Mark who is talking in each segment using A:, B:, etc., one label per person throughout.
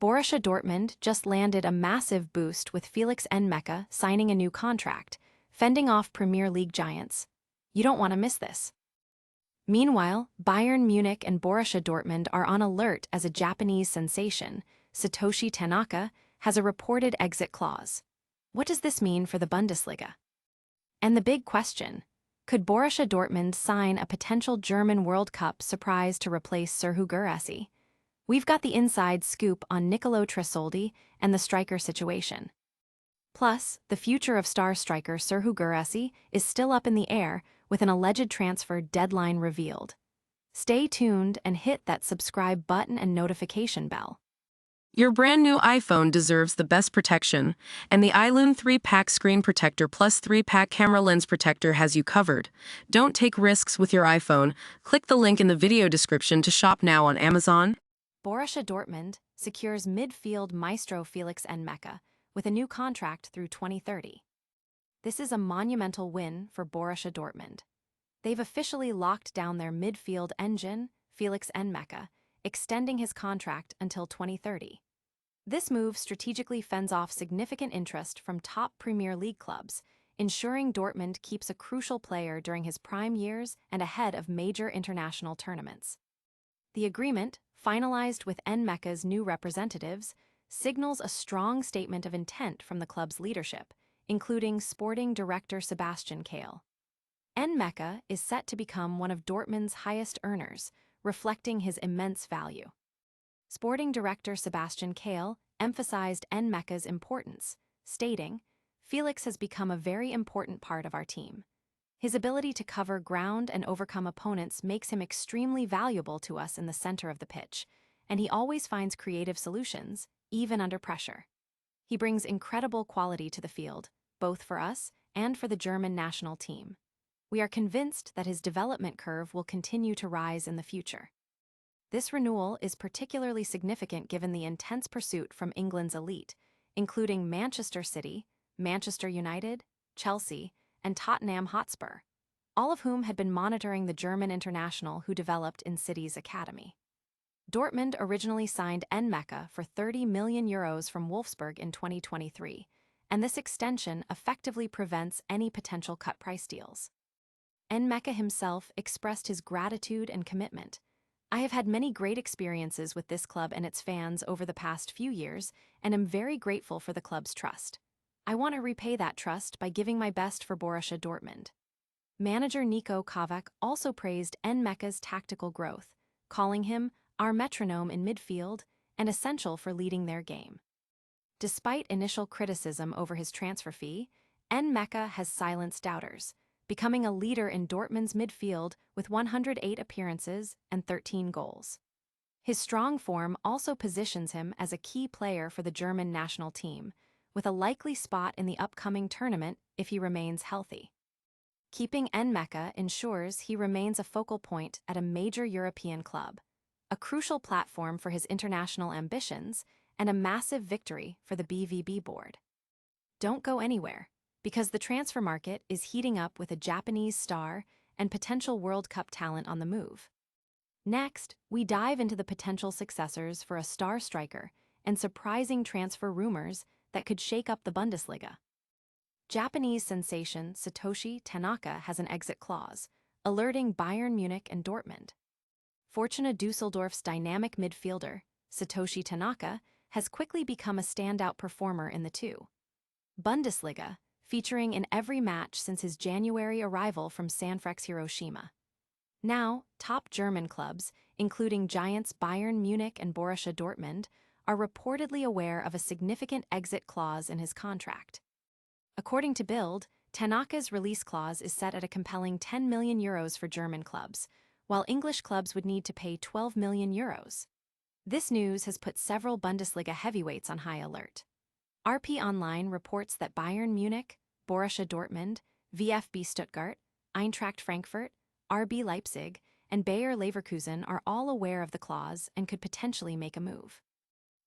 A: Borussia Dortmund just landed a massive boost with Felix Nmecha signing a new contract, fending off Premier League giants. You don't want to miss this. Meanwhile, Bayern Munich and Borussia Dortmund are on alert as a Japanese sensation, Satoshi Tanaka, has a reported exit clause. What does this mean for the Bundesliga? And the big question, could Borussia Dortmund sign a potential German World Cup surprise to replace Serhou Guirassy? We've got the inside scoop on Nicolo Tresoldi and the striker situation. Plus, the future of star striker Serhou Guirassy is still up in the air with an alleged transfer deadline revealed. Stay tuned and hit that subscribe button and notification bell.
B: Your brand new iPhone deserves the best protection, and the iLUN 3-pack screen protector plus 3-pack camera lens protector has you covered. Don't take risks with your iPhone. Click the link in the video description to shop now on Amazon.
A: Borussia Dortmund secures midfield maestro Felix Nmecha with a new contract through 2030. This is a monumental win for Borussia Dortmund. They've officially locked down their midfield engine, Felix Nmecha, extending his contract until 2030. This move strategically fends off significant interest from top Premier League clubs, ensuring Dortmund keeps a crucial player during his prime years and ahead of major international tournaments. The agreement, finalized with Nmecha's new representatives, signals a strong statement of intent from the club's leadership, including sporting director Sebastian Kehl. Nmecha is set to become one of Dortmund's highest earners, reflecting his immense value. Sporting director Sebastian Kehl emphasized Nmecha's importance, stating, "Felix has become a very important part of our team. His ability to cover ground and overcome opponents makes him extremely valuable to us in the center of the pitch, and he always finds creative solutions, even under pressure. He brings incredible quality to the field, both for us and for the German national team. We are convinced that his development curve will continue to rise in the future." This renewal is particularly significant given the intense pursuit from England's elite, including Manchester City, Manchester United, Chelsea, and Tottenham Hotspur, all of whom had been monitoring the German international who developed in City's academy. Dortmund originally signed Nmecha for €30 million from Wolfsburg in 2023, and this extension effectively prevents any potential cut-price deals. Nmecha himself expressed his gratitude and commitment. "I have had many great experiences with this club and its fans over the past few years, and am very grateful for the club's trust. I want to repay that trust by giving my best for Borussia Dortmund." Manager Niko Kovac also praised Nmecha's tactical growth, calling him "our metronome in midfield" and essential for leading their game. Despite initial criticism over his transfer fee, Nmecha has silenced doubters, becoming a leader in Dortmund's midfield with 108 appearances and 13 goals. His strong form also positions him as a key player for the German national team, with a likely spot in the upcoming tournament if he remains healthy. Keeping Nmecha ensures he remains a focal point at a major European club, a crucial platform for his international ambitions and a massive victory for the BVB board. Don't go anywhere, because the transfer market is heating up with a Japanese star and potential World Cup talent on the move. Next, we dive into the potential successors for a star striker and surprising transfer rumors that could shake up the Bundesliga. Japanese sensation Satoshi Tanaka has an exit clause, alerting Bayern Munich and Dortmund. Fortuna Düsseldorf's dynamic midfielder, Satoshi Tanaka, has quickly become a standout performer in the Bundesliga, featuring in every match since his January arrival from Sanfrecce Hiroshima. Now, top German clubs, including giants Bayern Munich and Borussia Dortmund, are reportedly aware of a significant exit clause in his contract. According to Bild, Tanaka's release clause is set at a compelling €10 million for German clubs, while English clubs would need to pay €12 million. This news has put several Bundesliga heavyweights on high alert. RP Online reports that Bayern Munich, Borussia Dortmund, VfB Stuttgart, Eintracht Frankfurt, RB Leipzig, and Bayer Leverkusen are all aware of the clause and could potentially make a move.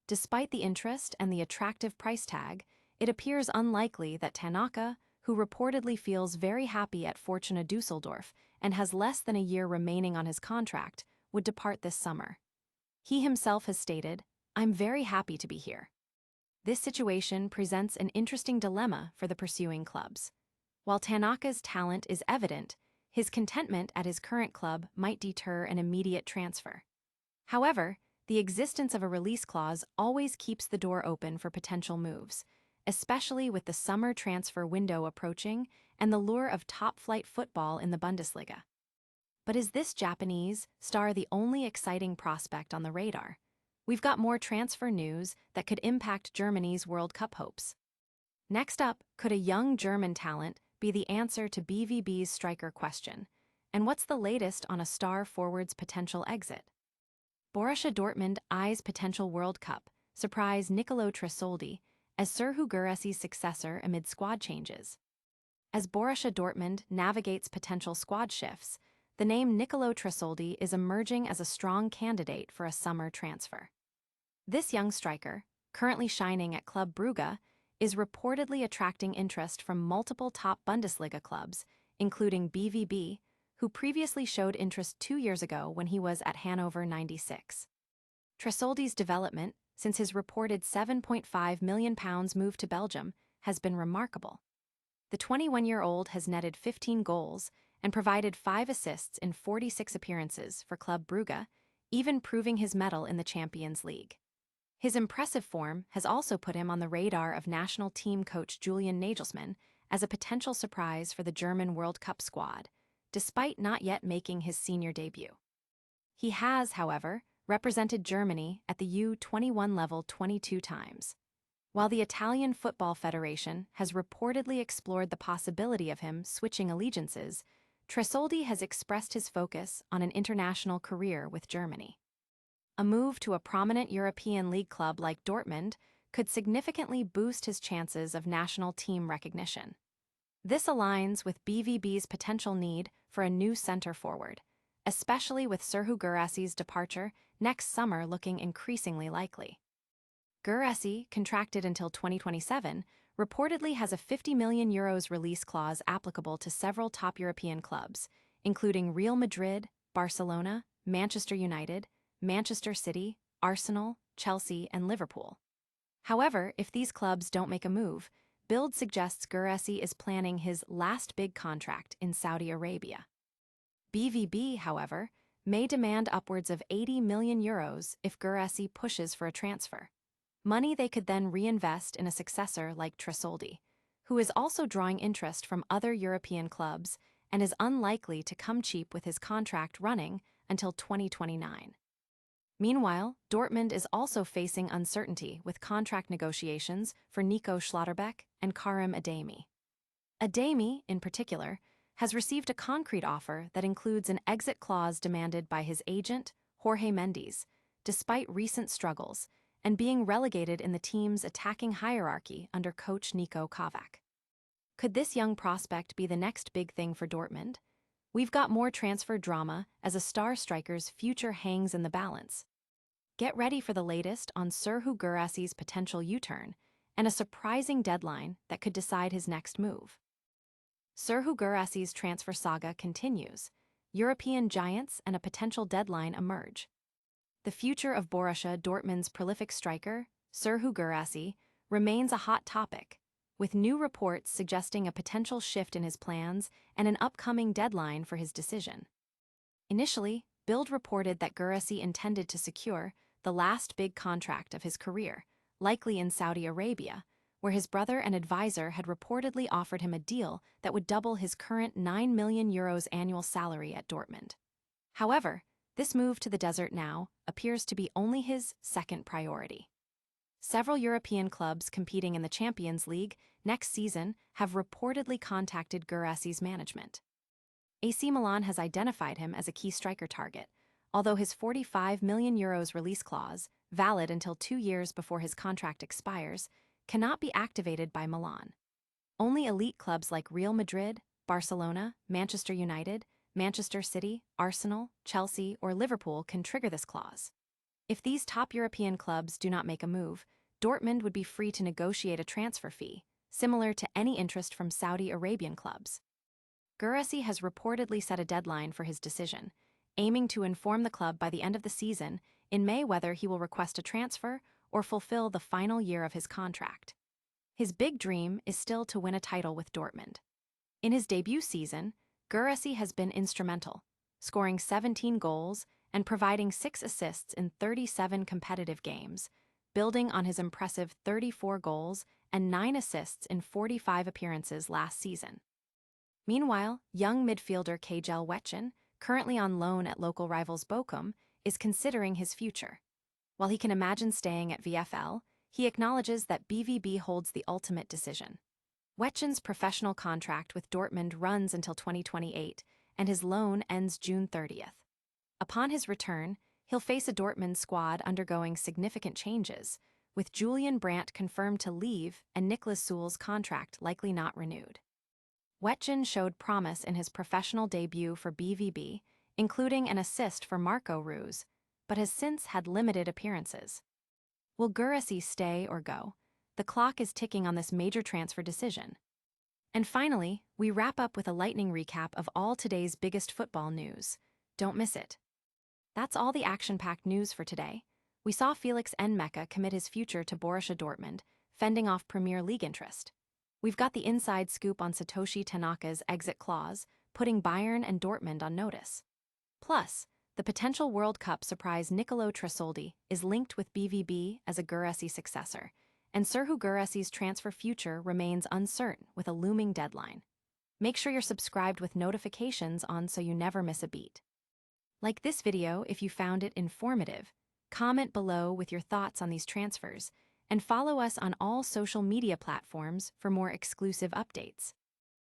A: Despite the interest and the attractive price tag, it appears unlikely that Tanaka, who reportedly feels very happy at Fortuna Düsseldorf and has less than a year remaining on his contract, would depart this summer. He himself has stated, I'm very happy to be here. This situation presents an interesting dilemma for the pursuing clubs. While Tanaka's talent is evident, his contentment at his current club might deter an immediate transfer. However, the existence of a release clause always keeps the door open for potential moves, especially with the summer transfer window approaching and the lure of top-flight football in the Bundesliga. But is this Japanese star the only exciting prospect on the radar? We've got more transfer news that could impact Germany's World Cup hopes. Next up, could a young German talent be the answer to BVB's striker question? And what's the latest on a star forward's potential exit? Borussia Dortmund eyes potential World Cup surprise Nicolo Tresoldi as Serhou Guirassy's successor amid squad changes. As Borussia Dortmund navigates potential squad shifts, the name Nicolo Tresoldi is emerging as a strong candidate for a summer transfer. This young striker, currently shining at Club Brugge, is reportedly attracting interest from multiple top Bundesliga clubs, including BVB, who previously showed interest 2 years ago when he was at Hannover 96. Tresoldi's development, since his reported £7.5 million move to Belgium, has been remarkable. The 21-year-old has netted 15 goals and provided 5 assists in 46 appearances for Club Brugge, even proving his mettle in the Champions League. His impressive form has also put him on the radar of national team coach Julian Nagelsmann as a potential surprise for the German World Cup squad, despite not yet making his senior debut. He has, however, represented Germany at the U21 level 22 times. While the Italian Football Federation has reportedly explored the possibility of him switching allegiances, Tresoldi has expressed his focus on an international career with Germany. A move to a prominent European league club like Dortmund could significantly boost his chances of national team recognition. This aligns with BVB's potential need for a new center forward, especially with Serhou Guirassy's departure next summer looking increasingly likely. Guirassy, contracted until 2027, reportedly has a €50 million release clause applicable to several top European clubs, including Real Madrid, Barcelona, Manchester United, Manchester City, Arsenal, Chelsea, and Liverpool. However, if these clubs don't make a move, Bild suggests Guirassy is planning his last big contract in Saudi Arabia. BVB, however, may demand upwards of €80 million if Guirassy pushes for a transfer. Money they could then reinvest in a successor like Tresoldi, who is also drawing interest from other European clubs and is unlikely to come cheap with his contract running until 2029. Meanwhile, Dortmund is also facing uncertainty with contract negotiations for Nico Schlotterbeck and Karim Adeyemi. Adeyemi, in particular, has received a concrete offer that includes an exit clause demanded by his agent, Jorge Mendes, despite recent struggles, and being relegated in the team's attacking hierarchy under coach Niko Kovac. Could this young prospect be the next big thing for Dortmund? We've got more transfer drama as a star striker's future hangs in the balance. Get ready for the latest on Serhou Guirassy's potential U-turn and a surprising deadline that could decide his next move. Serhou Guirassy's transfer saga continues. European giants and a potential deadline emerge. The future of Borussia Dortmund's prolific striker, Serhou Guirassy, remains a hot topic, with new reports suggesting a potential shift in his plans and an upcoming deadline for his decision. Initially, Bild reported that Guirassy intended to secure the last big contract of his career, likely in Saudi Arabia, where his brother and advisor had reportedly offered him a deal that would double his current €9 million annual salary at Dortmund. However, this move to the desert now appears to be only his second priority. Several European clubs competing in the Champions League next season have reportedly contacted Guirassy's management. AC Milan has identified him as a key striker target, although his €45 million release clause, valid until 2 years before his contract expires, cannot be activated by Milan. Only elite clubs like Real Madrid, Barcelona, Manchester United, Manchester City, Arsenal, Chelsea, or Liverpool can trigger this clause. If these top European clubs do not make a move, Dortmund would be free to negotiate a transfer fee, similar to any interest from Saudi Arabian clubs. Guirassy has reportedly set a deadline for his decision, aiming to inform the club by the end of the season in May whether he will request a transfer or fulfill the final year of his contract. His big dream is still to win a title with Dortmund. In his debut season, Guirassy has been instrumental, scoring 17 goals and providing 6 assists in 37 competitive games, building on his impressive 34 goals and 9 assists in 45 appearances last season. Meanwhile, young midfielder Kjell Wetjen, currently on loan at local rivals Bochum, is considering his future. While he can imagine staying at VfL, he acknowledges that BVB holds the ultimate decision. Wetjen's professional contract with Dortmund runs until 2028, and his loan ends June 30th. Upon his return, he'll face a Dortmund squad undergoing significant changes, with Julian Brandt confirmed to leave and Niklas Süle's contract likely not renewed. Wetjen showed promise in his professional debut for BVB, including an assist for Marco Reus, but has since had limited appearances. Will Guirassy stay or go? The clock is ticking on this major transfer decision. And finally, we wrap up with a lightning recap of all today's biggest football news. Don't miss it. That's all the action-packed news for today. We saw Felix Nmecha commit his future to Borussia Dortmund, fending off Premier League interest. We've got the inside scoop on Satoshi Tanaka's exit clause, putting Bayern and Dortmund on notice. Plus, the potential World Cup surprise Nicolo Tresoldi is linked with BVB as a Guirassy successor, and Serhou Guirassy's transfer future remains uncertain with a looming deadline. Make sure you're subscribed with notifications on so you never miss a beat. Like this video if you found it informative, comment below with your thoughts on these transfers, and follow us on all social media platforms for more exclusive updates.